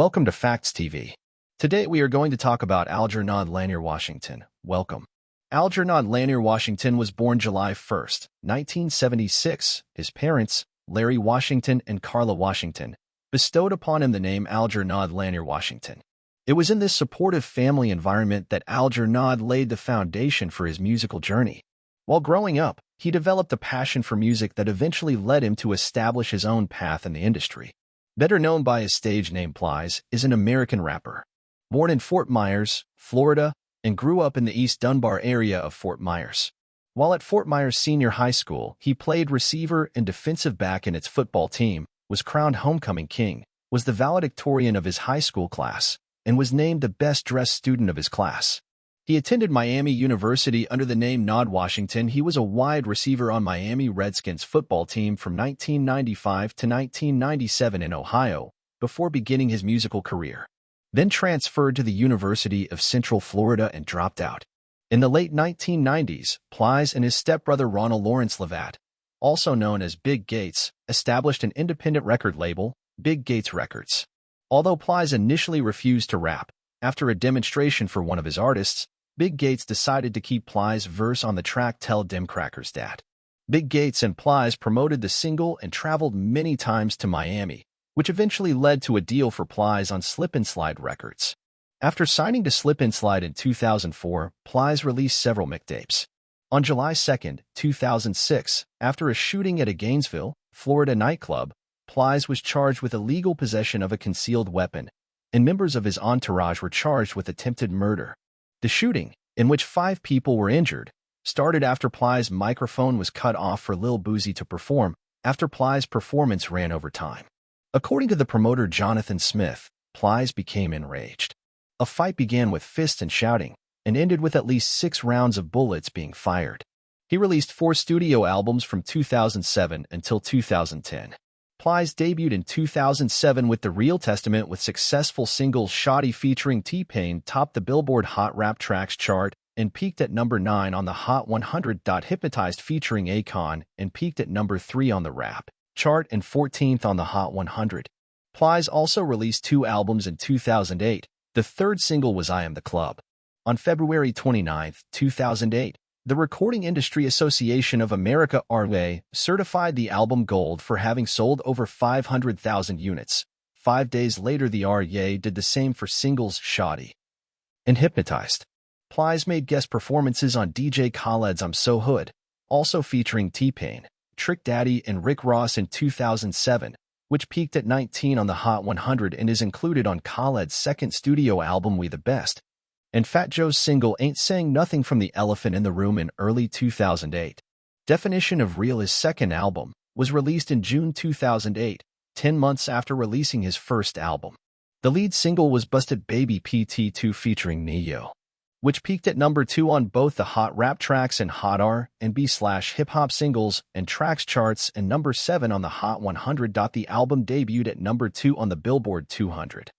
Welcome to Facts TV. Today we are going to talk about Algernod Lanier Washington. Welcome. Algernod Lanier Washington was born July 1st, 1976. His parents, Larry Washington and Carla Washington, bestowed upon him the name Algernod Lanier Washington. It was in this supportive family environment that Algernod laid the foundation for his musical journey. While growing up, he developed a passion for music that eventually led him to establish his own path in the industry. Better known by his stage name Plies, is an American rapper. Born in Fort Myers, Florida, and grew up in the East Dunbar area of Fort Myers. While at Fort Myers Senior High School, he played receiver and defensive back in its football team, was crowned homecoming king, was the valedictorian of his high school class, and was named the best-dressed student of his class. He attended Miami University under the name Nod Washington. He was a wide receiver on Miami Redskins football team from 1995 to 1997 in Ohio, before beginning his musical career. Then transferred to the University of Central Florida and dropped out. In the late 1990s, Plies and his stepbrother Ronald Lawrence Levat, also known as Big Gates, established an independent record label, Big Gates Records. Although Plies initially refused to rap, after a demonstration for one of his artists, Big Gates decided to keep Plies' verse on the track Tell Dem Crackers Dat. Big Gates and Plies promoted the single and traveled many times to Miami, which eventually led to a deal for Plies on Slip and Slide Records. After signing to Slip and Slide in 2004, Plies released several mixtapes. On July 2, 2006, after a shooting at a Gainesville, Florida nightclub, Plies was charged with illegal possession of a concealed weapon, and members of his entourage were charged with attempted murder. The shooting, in which 5 people were injured, started after Plies' microphone was cut off for Lil Boosie to perform, after Plies' performance ran over time. According to the promoter Jonathan Smith, Plies became enraged. A fight began with fists and shouting, and ended with at least 6 rounds of bullets being fired. He released 4 studio albums from 2007 until 2010. Plies debuted in 2007 with The Real Testament, with successful singles Shoddy featuring T-Pain topped the Billboard Hot Rap Tracks chart and peaked at number 9 on the Hot 100. Hypnotized featuring Akon and peaked at number 3 on the Rap chart and 14th on the Hot 100. Plies also released 2 albums in 2008. The third single was I Am the Club. On February 29, 2008, the Recording Industry Association of America (RIA) certified the album gold for having sold over 500,000 units. 5 days later, the RIA did the same for singles Shoddy and Hypnotized. Plies made guest performances on DJ Khaled's I'm So Hood, also featuring T-Pain, Trick Daddy, and Rick Ross in 2007, which peaked at 19 on the Hot 100 and is included on Khaled's second studio album We the Best, and Fat Joe's single Ain't Saying Nothing from The Elephant in the Room in early 2008. Definition of Real, his second album, was released in June 2008, 10 months after releasing his first album. The lead single was Busted Baby PT2 featuring Neo, which peaked at number 2 on both the Hot Rap Tracks and Hot R&B/Hip Hop Singles and Tracks charts and number 7 on the Hot 100. The album debuted at number 2 on the Billboard 200.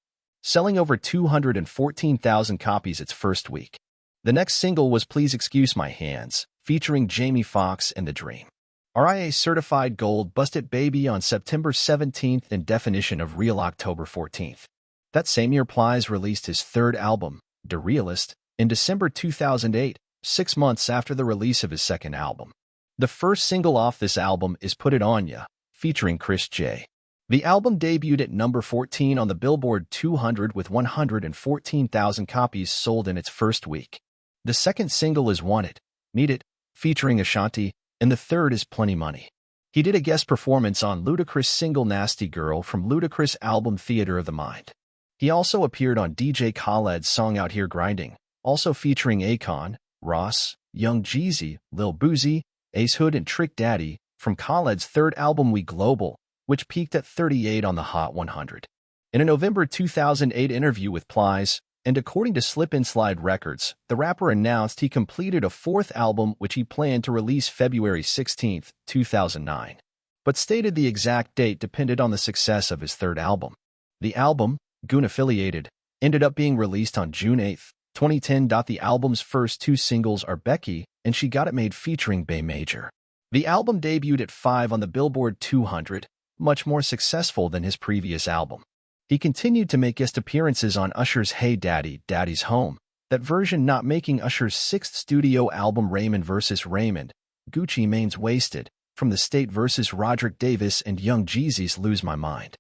Selling over 214,000 copies its first week. The next single was Please Excuse My Hands, featuring Jamie Foxx and The Dream. RIA certified gold Busted Baby on September 17th and Definition of Real October 14th. That same year, Plies released his third album, The Realist, in December 2008, 6 months after the release of his second album. The first single off this album is Put It On Ya, featuring Chris J. The album debuted at number 14 on the Billboard 200 with 114,000 copies sold in its first week. The second single is Want It, Need It, featuring Ashanti, and the third is Plenty Money. He did a guest performance on Ludacris' single Nasty Girl from Ludacris' album Theater of the Mind. He also appeared on DJ Khaled's song Out Here Grinding, also featuring Akon, Ross, Young Jeezy, Lil Boosie, Ace Hood, and Trick Daddy, from Khaled's third album We Global, which peaked at 38 on the Hot 100. In a November 2008 interview with Plies, and according to Slip and Slide Records, the rapper announced he completed a 4th album which he planned to release February 16, 2009, but stated the exact date depended on the success of his third album. The album, Goon Affiliated, ended up being released on June 8, 2010. The album's first 2 singles are Becky and She Got It Made featuring Bay Major. The album debuted at 5 on the Billboard 200, much more successful than his previous album. He continued to make guest appearances on Usher's Hey Daddy, Daddy's Home, that version not making Usher's sixth studio album Raymond vs. Raymond, Gucci Mane's Wasted, From the State vs. Roderick Davis and Young Jeezy's Lose My Mind.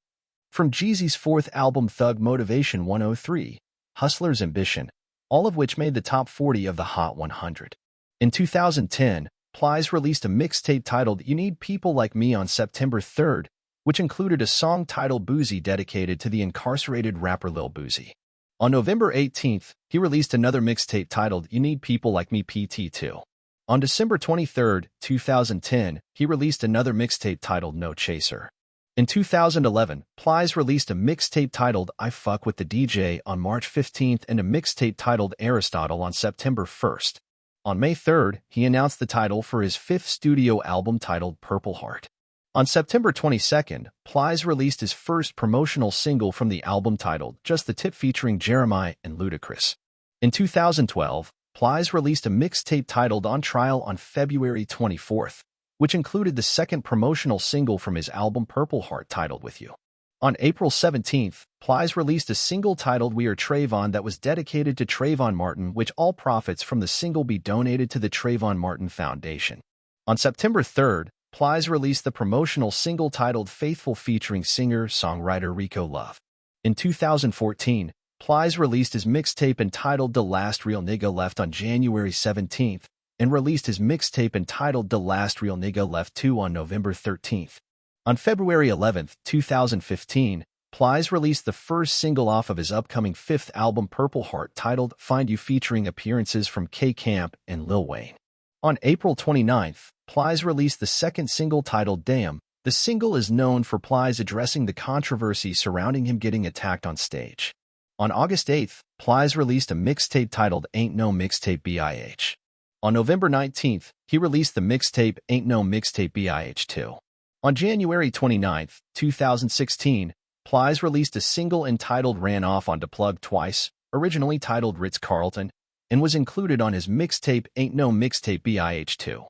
From Jeezy's fourth album Thug Motivation 103, Hustler's Ambition, all of which made the top 40 of the Hot 100. In 2010, Plies released a mixtape titled You Need People Like Me on September 3rd, which included a song titled Boozy dedicated to the incarcerated rapper Lil Boozy. On November 18th, he released another mixtape titled You Need People Like Me PT2. On December 23rd, 2010, he released another mixtape titled No Chaser. In 2011, Plies released a mixtape titled I Fuck With The DJ on March 15th and a mixtape titled Aristotle on September 1st. On May 3rd, he announced the title for his fifth studio album titled Purple Heart. On September 22nd, Plies released his first promotional single from the album titled Just the Tip featuring Jeremiah and Ludacris. In 2012, Plies released a mixtape titled On Trial on February 24th, which included the second promotional single from his album Purple Heart titled With You. On April 17th, Plies released a single titled We Are Trayvon that was dedicated to Trayvon Martin, which all profits from the single be donated to the Trayvon Martin Foundation. On September 3rd, Plies released the promotional single titled Faithful featuring singer-songwriter Rico Love. In 2014, Plies released his mixtape entitled The Last Real Nigga Left on January 17th and released his mixtape entitled The Last Real Nigga Left 2 on November 13th. On February 11, 2015, Plies released the first single off of his upcoming fifth album Purple Heart titled Find You featuring appearances from K Camp and Lil Wayne. On April 29th, Plies released the second single titled Damn. The single is known for Plies addressing the controversy surrounding him getting attacked on stage. On August 8th, Plies released a mixtape titled Ain't No Mixtape BIH. On November 19th, he released the mixtape Ain't No Mixtape BIH 2. On January 29, 2016, Plies released a single entitled Ran Off on Plug Twice, originally titled Ritz-Carlton, and was included on his mixtape Ain't No Mixtape BIH 2.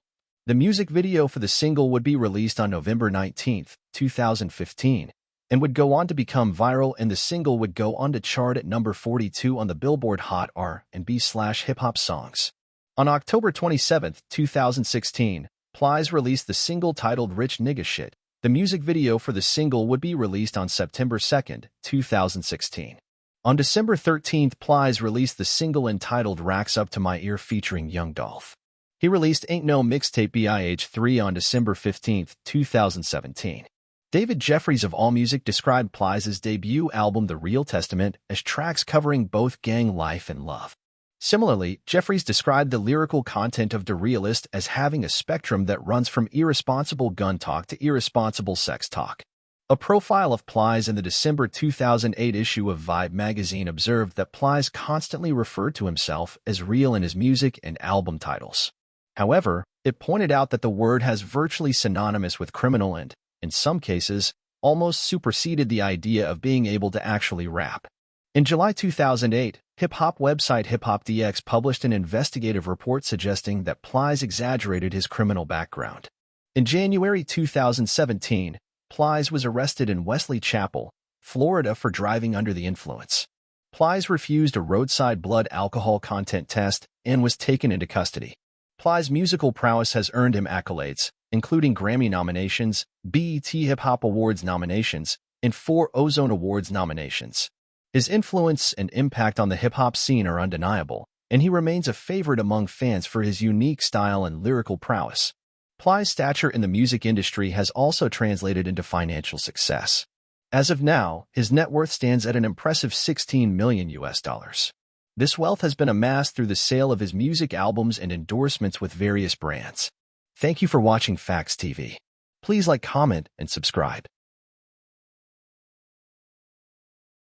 The music video for the single would be released on November 19, 2015, and would go on to become viral, and the single would go on to chart at number 42 on the Billboard Hot R&B/Hip Hop Songs. On October 27, 2016, Plies released the single titled Rich Nigga Shit. The music video for the single would be released on September 2, 2016. On December 13th, Plies released the single entitled Racks Up to My Ear featuring Young Dolph. He released Ain't No Mixtape BIH 3 on December 15, 2017. David Jeffries of AllMusic described Plies' debut album The Real Testament as tracks covering both gang life and love. Similarly, Jeffries described the lyrical content of The Realist as having a spectrum that runs from irresponsible gun talk to irresponsible sex talk. A profile of Plies in the December 2008 issue of Vibe magazine observed that Plies constantly referred to himself as real in his music and album titles. However, it pointed out that the word has virtually synonymous with criminal and, in some cases, almost superseded the idea of being able to actually rap. In July 2008, hip-hop website HipHopDX published an investigative report suggesting that Plies exaggerated his criminal background. In January 2017, Plies was arrested in Wesley Chapel, Florida for driving under the influence. Plies refused a roadside blood alcohol content test and was taken into custody. Plies' musical prowess has earned him accolades, including Grammy nominations, BET Hip Hop Awards nominations, and 4 Ozone Awards nominations. His influence and impact on the hip-hop scene are undeniable, and he remains a favorite among fans for his unique style and lyrical prowess. Plies' stature in the music industry has also translated into financial success. As of now, his net worth stands at an impressive $16 million. This wealth has been amassed through the sale of his music albums and endorsements with various brands. Thank you for watching Facts TV. Please like, comment, and subscribe.